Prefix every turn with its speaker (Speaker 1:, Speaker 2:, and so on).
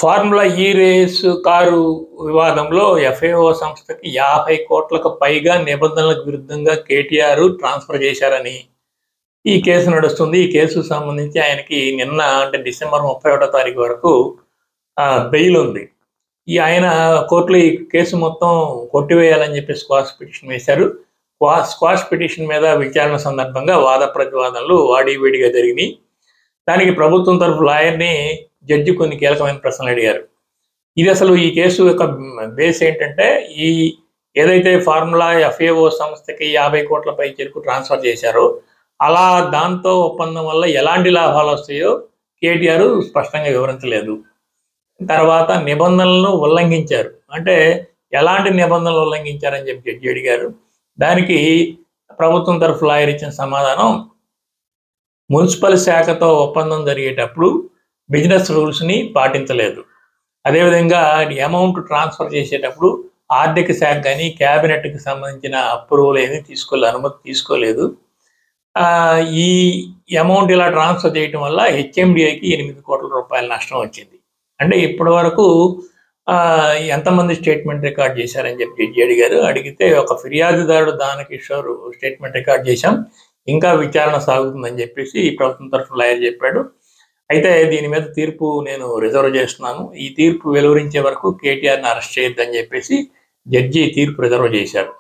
Speaker 1: Formula ఈ race car వివాదంలో FIO సంస్థకి 50 కోట్లకు పైగా నిబంధనలకు విరుద్ధంగా కేటీఆర్ ట్రాన్స్ఫర్ చేశారని ఈ కేసు నడుస్తుంది. ఈ కేసుకు సంబంధించి ఆయనకి నిన్న అంటే డిసెంబర్ 31వ తారీఖు వరకు బెయిల్ ఉంది. ఆయన కోర్టులో ఈ కేసు మొత్తం కొట్టివేయాలని చెప్పి స్క్వాష్ పిటిషన్ వేశారు. స్క్వాష్ పిటిషన్ మీద విచారణ సందర్భంగా వాద ప్రతివాదనలు వాడివేడిగా జరిగినాయి. దానికి ప్రభుత్వం తరఫు లాయర్ని జడ్జి కొన్ని కీలకమైన ప్రశ్నలు అడిగారు. ఇది అసలు ఈ కేసు యొక్క బేస్ ఏంటంటే, ఈ ఏదైతే ఫార్ములా ఎఫ్ఏఓ సంస్థకి 50 కోట్ల పై చెరుకు ట్రాన్స్ఫర్ చేశారో అలా దాంతో ఒప్పందం వల్ల ఎలాంటి లాభాలు వస్తాయో కేటీఆర్ స్పష్టంగా వివరించలేదు. తర్వాత నిబంధనలను ఉల్లంఘించారు, అంటే ఎలాంటి నిబంధనలు ఉల్లంఘించారని చెప్పి జడ్జి అడిగారు. దానికి ప్రభుత్వం తరఫు లాయర్ ఇచ్చిన సమాధానం, మున్సిపల్ శాఖతో ఒప్పందం జరిగేటప్పుడు బిజినెస్ రూల్స్ని పాటించలేదు. అదేవిధంగా అమౌంట్ ట్రాన్స్ఫర్ చేసేటప్పుడు ఆర్థిక శాఖ కానీ క్యాబినెట్కి సంబంధించిన అప్రూవల్ ఏమీ అనుమతి తీసుకోలేదు. ఈ అమౌంట్ ఇలా ట్రాన్స్ఫర్ చేయటం వల్ల హెచ్ఎండిఐకి 8 కోట్ల రూపాయల నష్టం వచ్చింది. అంటే ఇప్పటి వరకు ఎంతమంది స్టేట్మెంట్ రికార్డ్ చేశారని చెప్పి జడ్జి అడిగారు. అడిగితే ఒక ఫిర్యాదుదారుడు దానకిషోర్ స్టేట్మెంట్ రికార్డ్ చేశాం, ఇంకా విచారణ సాగుతుందని చెప్పేసి ప్రభుత్వం తరఫున లాయర్ చెప్పాడు. అయితే దీని మీద తీర్పు నేను రిజర్వ్ చేస్తున్నాను, ఈ తీర్పు వెలువరించే వరకు కేటీఆర్ని అరెస్ట్ చేయొద్దని చెప్పేసి జడ్జి తీర్పు రిజర్వ్ చేశారు.